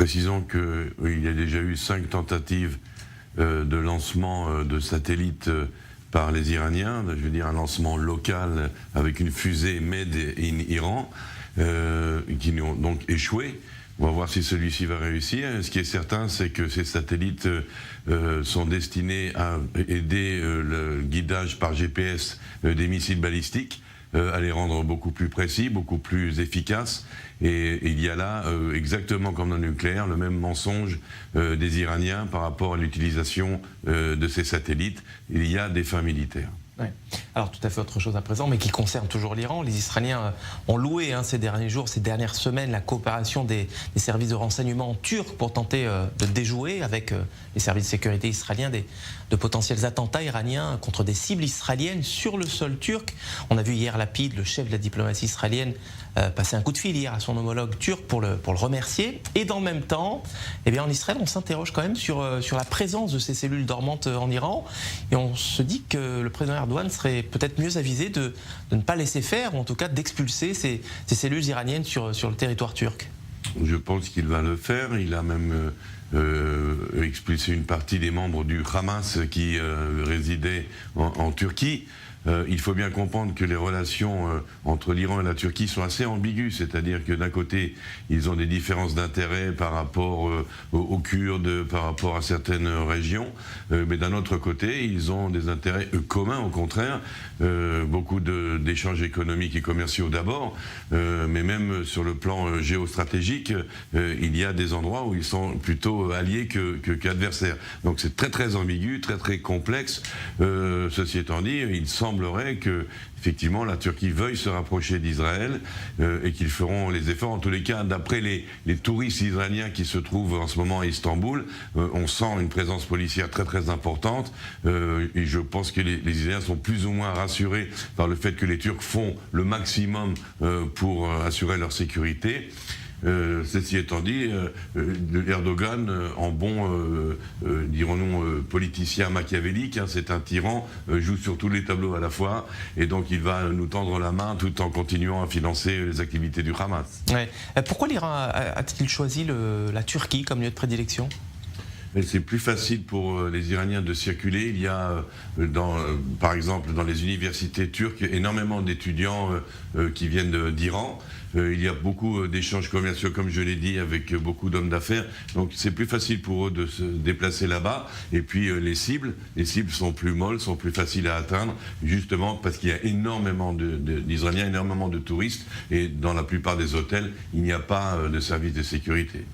Précisons qu'il y a déjà eu 5 tentatives de lancement de satellites par les Iraniens, je veux dire un lancement local avec une fusée Made in Iran, qui ont donc échoué. On va voir si celui-ci va réussir. Ce qui est certain, c'est que ces satellites sont destinés à aider le guidage par GPS des missiles balistiques, à les rendre beaucoup plus précis, beaucoup plus efficaces. Et il y a là, exactement comme dans le nucléaire, le même mensonge des Iraniens par rapport à l'utilisation de ces satellites. Il y a des fins militaires. Ouais. Alors tout à fait autre chose à présent, mais qui concerne toujours l'Iran. Les Israéliens ont loué ces derniers jours, ces dernières semaines, la coopération des services de renseignement turcs pour tenter de déjouer avec les services de sécurité israéliens de potentiels attentats iraniens contre des cibles israéliennes sur le sol turc. On a vu hier Lapid, le chef de la diplomatie israélienne, passer un coup de fil hier à son homologue turc pour le remercier. Et dans le même temps, eh bien, en Israël, on s'interroge quand même sur la présence de ces cellules dormantes en Iran. Et on se dit que le président Erdogan serait peut-être mieux avisé de ne pas laisser faire, ou en tout cas d'expulser ces cellules iraniennes sur le territoire turc. Je pense qu'il va le faire. Il a même expulsé une partie des membres du Hamas qui résidaient en Turquie. Il faut bien comprendre que les relations entre l'Iran et la Turquie sont assez ambiguës, c'est-à-dire que d'un côté, ils ont des différences d'intérêt par rapport aux Kurdes, par rapport à certaines régions, mais d'un autre côté, ils ont des intérêts communs, au contraire, beaucoup d'échanges économiques et commerciaux d'abord, mais même sur le plan géostratégique, il y a des endroits où ils sont plutôt alliés qu'adversaires. Donc c'est très très ambigu, très très complexe. Ceci étant dit, il semblerait que effectivement la Turquie veuille se rapprocher d'Israël et qu'ils feront les efforts. En tous les cas, d'après les touristes israéliens qui se trouvent en ce moment à Istanbul, on sent une présence policière très très importante et je pense que les Israéliens sont plus ou moins rassurés par le fait que les Turcs font le maximum pour assurer leur sécurité. Ceci étant dit, Erdogan, en bon, dirons-nous, politicien machiavélique, c'est un tyran, joue sur tous les tableaux à la fois, et donc il va nous tendre la main tout en continuant à financer les activités du Hamas. Ouais. Pourquoi l'Iran a-t-il choisi la Turquie comme lieu de prédilection ? C'est plus facile pour les Iraniens de circuler. Il y a, par exemple, dans les universités turques, énormément d'étudiants qui viennent d'Iran. Il y a beaucoup d'échanges commerciaux, comme je l'ai dit, avec beaucoup d'hommes d'affaires. Donc c'est plus facile pour eux de se déplacer là-bas. Et puis les cibles sont plus molles, sont plus faciles à atteindre, justement parce qu'il y a énormément d'Israéliens, énormément de touristes. Et dans la plupart des hôtels, il n'y a pas de service de sécurité.